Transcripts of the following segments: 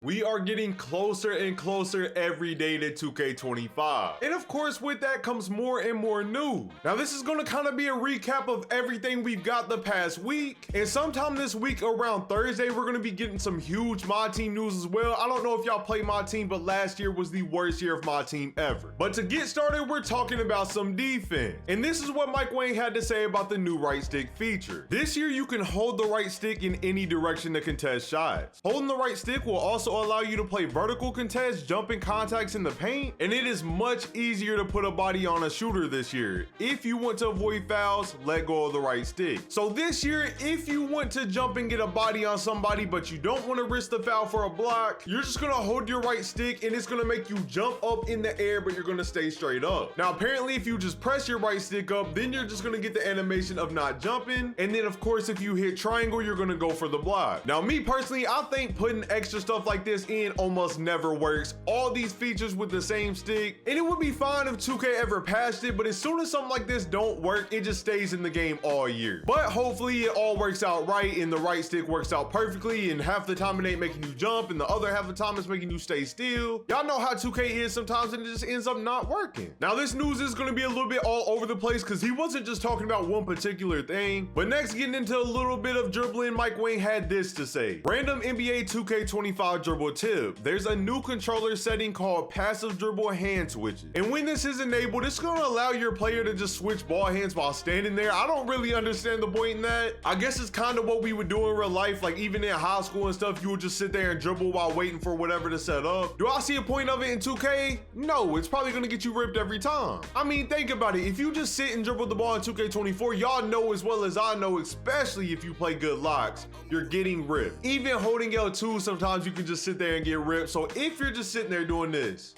We are getting closer and closer every day to 2K25. And of course, with that comes more and more news. Now, this is going to kind of be a recap of everything we've got the past week. And sometime this week around Thursday, we're going to be getting some huge mod team news as well. I don't know if y'all play mod team, but last year was the worst year of mod team ever. But to get started, we're talking about some defense. And this is what Mike Wang had to say about the new right stick feature. This year, you can hold the right stick in any direction to contest shots. Holding the right stick will also allow you to play vertical contests, jumping contacts in the paint, and it is much easier to put a body on a shooter this year. If you want to avoid fouls, let go of the right stick. So this year, if you want to jump and get a body on somebody, but you don't want to risk the foul for a block, you're just gonna hold your right stick and it's gonna make you jump up in the air, but you're gonna stay straight up. Now, apparently, if you just press your right stick up, then you're just gonna get the animation of not jumping. And then of course, if you hit triangle, you're gonna go for the block. Now, me personally, I think putting extra stuff like this in almost never works. All these features with the same stick, and it would be fine if 2K ever patched it, but as soon as something like this don't work, it just stays in the game all year. But hopefully it all works out right and the right stick works out perfectly, and half the time it ain't making you jump and the other half of the time it's making you stay still. Y'all know how 2K is sometimes, and it just ends up not working. Now, this news is going to be a little bit all over the place because he wasn't just talking about one particular thing. But next, getting into a little bit of dribbling, Mike Wang had this to say. Random NBA 2K25 dribble tip. There's a new controller setting called passive dribble hand switches. And when this is enabled, it's going to allow your player to just switch ball hands while standing there. I don't really understand the point in that. I guess it's kind of what we would do in real life. Like even in high school and stuff, you would just sit there and dribble while waiting for whatever to set up. Do I see a point of it in 2K? No, it's probably going to get you ripped every time. I mean, think about it. If you just sit and dribble the ball in 2K24, y'all know as well as I know, especially if you play good locks, you're getting ripped. Even holding L2, sometimes you can just sit there and get ripped. So if you're just sitting there doing this,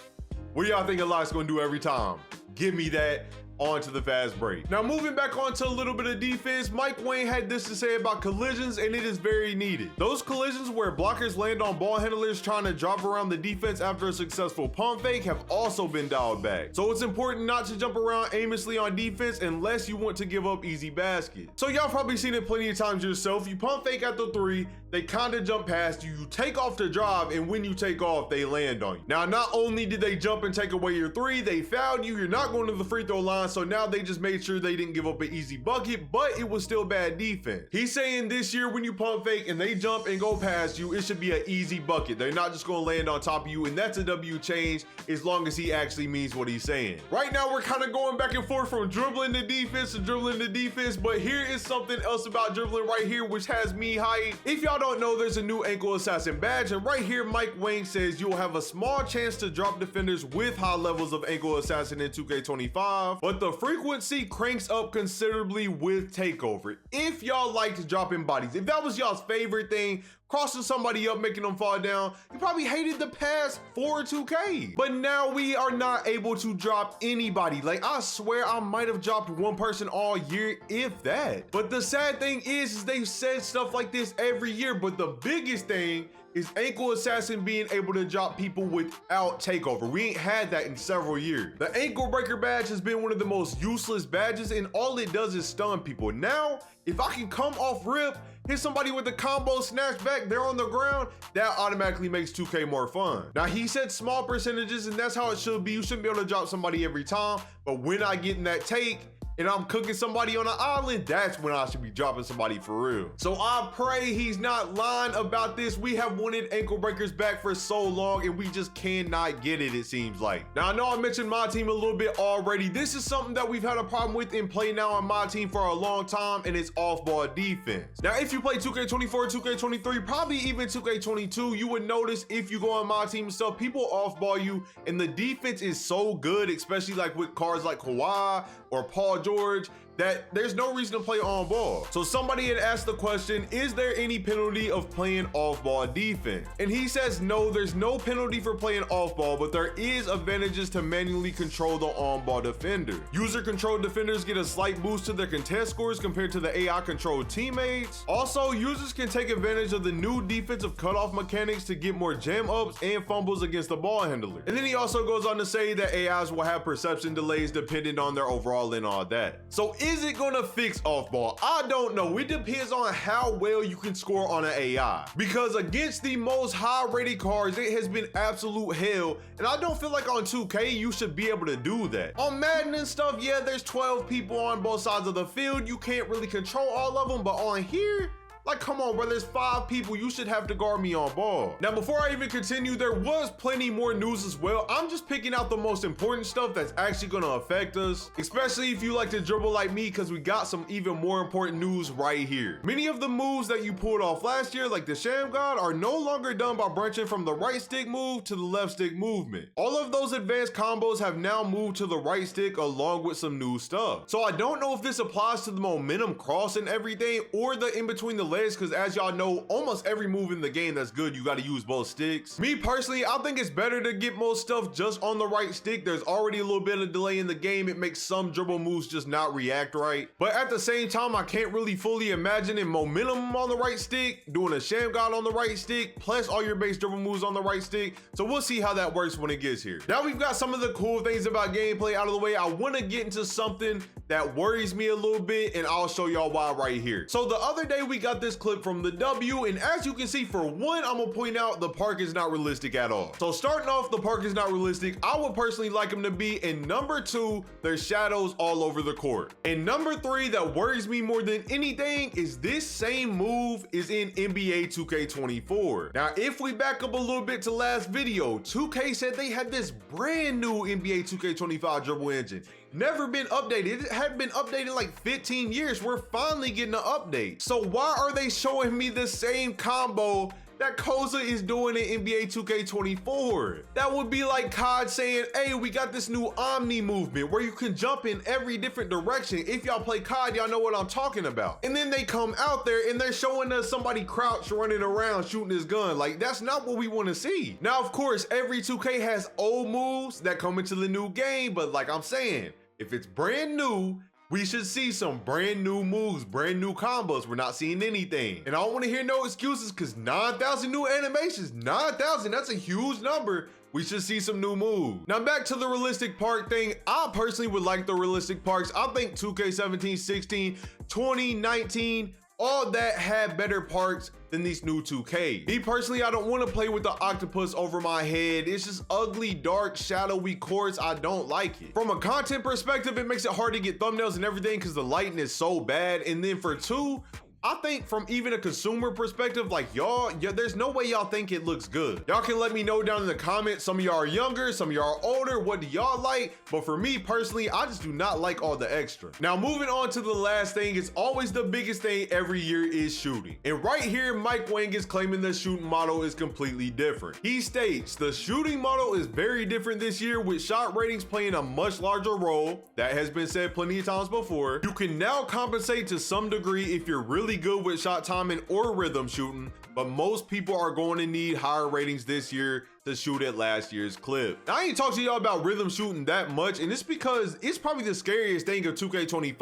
what y'all think a lock's gonna do every time? Give me that. On to the fast break. Now, moving back on to a little bit of defense, Mike Wang had this to say about collisions, and it is very needed. Those collisions where blockers land on ball handlers trying to drop around the defense after a successful pump fake have also been dialed back. So it's important not to jump around aimlessly on defense unless you want to give up easy baskets. So y'all probably seen it plenty of times yourself. You pump fake at the three, they kind of jump past you, you take off the drive, and when you take off, they land on you. Now, not only did they jump and take away your three, they fouled you, you're not going to the free throw line. So now they just made sure they didn't give up an easy bucket, but it was still bad defense. He's saying this year when you pump fake and they jump and go past you, it should be an easy bucket. They're not just going to land on top of you, and that's a W change as long as he actually means what he's saying. Right now, we're kind of going back and forth from dribbling to defense to dribbling to defense, but here is something else about dribbling right here, which has me hyped. If y'all don't know, there's a new ankle assassin badge, and right here, Mike Wang says you'll have a small chance to drop defenders with high levels of ankle assassin in 2K25, but the frequency cranks up considerably with takeover. If y'all liked dropping bodies, if that was y'all's favorite thing, crossing somebody up, making them fall down, you probably hated the past 4 2K. But now we are not able to drop anybody. Like, I swear I might have dropped one person all year, if that. But the sad thing is they've said stuff like this every year, but the biggest thing is ankle assassin being able to drop people without takeover. We ain't had that in several years. The ankle breaker badge has been one of the most useless badges, and all it does is stun people. Now, if I can come off rip, hit somebody with a combo snatch back, they're on the ground, that automatically makes 2K more fun. Now, he said small percentages, and that's how it should be. You shouldn't be able to drop somebody every time, but when I get in that take, and I'm cooking somebody on an island, that's when I should be dropping somebody for real. So I pray he's not lying about this. We have wanted ankle breakers back for so long, and we just cannot get it seems like. Now, I know I mentioned my team a little bit already. This is something that we've had a problem with in Play Now on my team for a long time, and it's off-ball defense. Now, if you play 2K24, 2K23, probably even 2K22, you would notice if you go on my team and stuff, people off-ball you, and the defense is so good, especially like with cards like Kawhi or Paul George, that there's no reason to play on ball. So somebody had asked the question, is there any penalty of playing off ball defense? And he says no, there's no penalty for playing off ball, but there is advantages to manually control the on ball defender. User controlled defenders get a slight boost to their contest scores compared to the AI controlled teammates. Also, users can take advantage of the new defensive cutoff mechanics to get more jam ups and fumbles against the ball handler. And then he also goes on to say that AIs will have perception delays depending on their overall and all that. So is it gonna fix off ball? I don't know. It depends on how well you can score on an AI, because against the most high rated cards, it has been absolute hell, and I don't feel like on 2K you should be able to do that. On Madden and stuff, yeah, there's 12 people on both sides of the field. You can't really control all of them, but on here, like, come on, bro, there's 5 people. You should have to guard me on ball. Now, before I even continue, there was plenty more news as well. I'm just picking out the most important stuff that's actually gonna affect us, especially if you like to dribble like me, because we got some even more important news right here. Many of the moves that you pulled off last year, like the Sham God, are no longer done by branching from the right stick move to the left stick movement. All of those advanced combos have now moved to the right stick along with some new stuff. So I don't know if this applies to the momentum cross and everything, or the in between the legs, because as y'all know, almost every move in the game that's good, you got to use both sticks. Me personally, I think it's better to get most stuff just on the right stick. There's already a little bit of delay in the game. It makes some dribble moves just not react right. But at the same time, I can't really fully imagine in momentum on the right stick, doing a Sham God on the right stick, plus all your base dribble moves on the right stick. So we'll see how that works when it gets here. Now we've got some of the cool things about gameplay out of the way. I want to get into something that worries me a little bit, and I'll show y'all why right here. So the other day we got this clip from the W, and as you can see, for one, I'm gonna point out the park is not realistic at all. So starting off, the park is not realistic. I would personally like them to be. And number 2, there's shadows all over the court. And number 3, that worries me more than anything, is this same move is in NBA 2K24. Now, if we back up a little bit to last video, 2K said they had this brand new NBA 2K25 dribble engine. Never been updated. It hadn't been updated in like 15 years. We're finally getting an update. So why are they showing me the same combo that Koza is doing in NBA 2K24? That would be like COD saying, hey, we got this new Omni movement where you can jump in every different direction. If y'all play COD, y'all know what I'm talking about. And then they come out there and they're showing us somebody crouched running around shooting his gun. Like, that's not what we want to see. Now, of course, every 2K has old moves that come into the new game, but like I'm saying, if it's brand new, we should see some brand new moves, brand new combos. We're not seeing anything. And I don't want to hear no excuses, because 9,000 new animations, 9,000, that's a huge number. We should see some new moves. Now back to the realistic park thing. I personally would like the realistic parks. I think 2K17, 16, 20, 19, all that had better parks than these new 2K. Me personally, I don't want to play with the octopus over my head. It's just ugly, dark, shadowy courts. I don't like it. From a content perspective, it makes it hard to get thumbnails and everything because the lighting is so bad. And then for 2, I think from even a consumer perspective, like y'all, there's no way y'all think it looks good. Y'all can let me know down in the comments. Some of y'all are younger, some of y'all are older. What do y'all like? But for me personally, I just do not like all the extra. Now moving on to the last thing, it's always the biggest thing every year is shooting. And right here, Mike Wang is claiming the shooting model is completely different. He states the shooting model is very different this year, with shot ratings playing a much larger role. That has been said plenty of times before. You can now compensate to some degree if you're really good with shot timing or rhythm shooting, but most people are going to need higher ratings this year to shoot at last year's clip. Now, I ain't talked to y'all about rhythm shooting that much, and it's because it's probably the scariest thing of 2K25.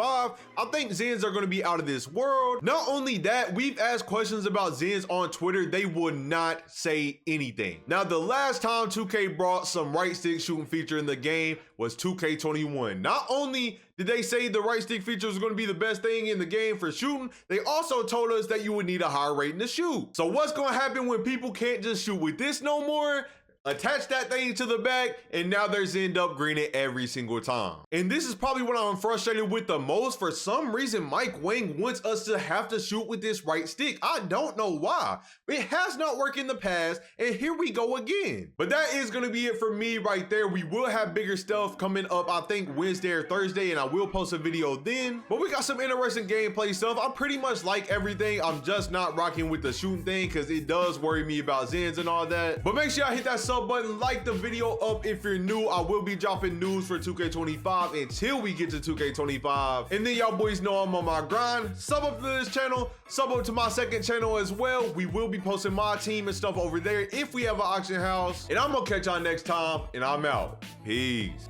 I think Zens are going to be out of this world. Not only that, we've asked questions about Zens on Twitter. They would not say anything. Now, the last time 2K brought some right stick shooting feature in the game was 2K21. Not only did they say the right stick feature was going to be the best thing in the game for shooting, they also told us that you would need a higher rating to shoot. So what's going to happen when people can't just shoot with this no more? Attach that thing to the back, and now there's end up greening every single time. And this is probably what I'm frustrated with the most. For some reason, Mike Wang wants us to have to shoot with this right stick. I don't know why. It has not worked in the past, and here we go again. But that is going to be it for me right there. We will have bigger stuff coming up, I think Wednesday or Thursday, and I will post a video then. But we got some interesting gameplay stuff. I pretty much like everything. I'm just not rocking with the shooting thing because it does worry me about Zens and all that. But make sure y'all hit that sub button, like the video up if you're new. I will be dropping news for 2K25 until we get to 2K25, and then y'all boys know I'm on my grind. Sub up to this channel, sub up to my second channel as well. We will be posting my team and stuff over there if we have an auction house, and I'm gonna catch y'all next time, and I'm out. Peace.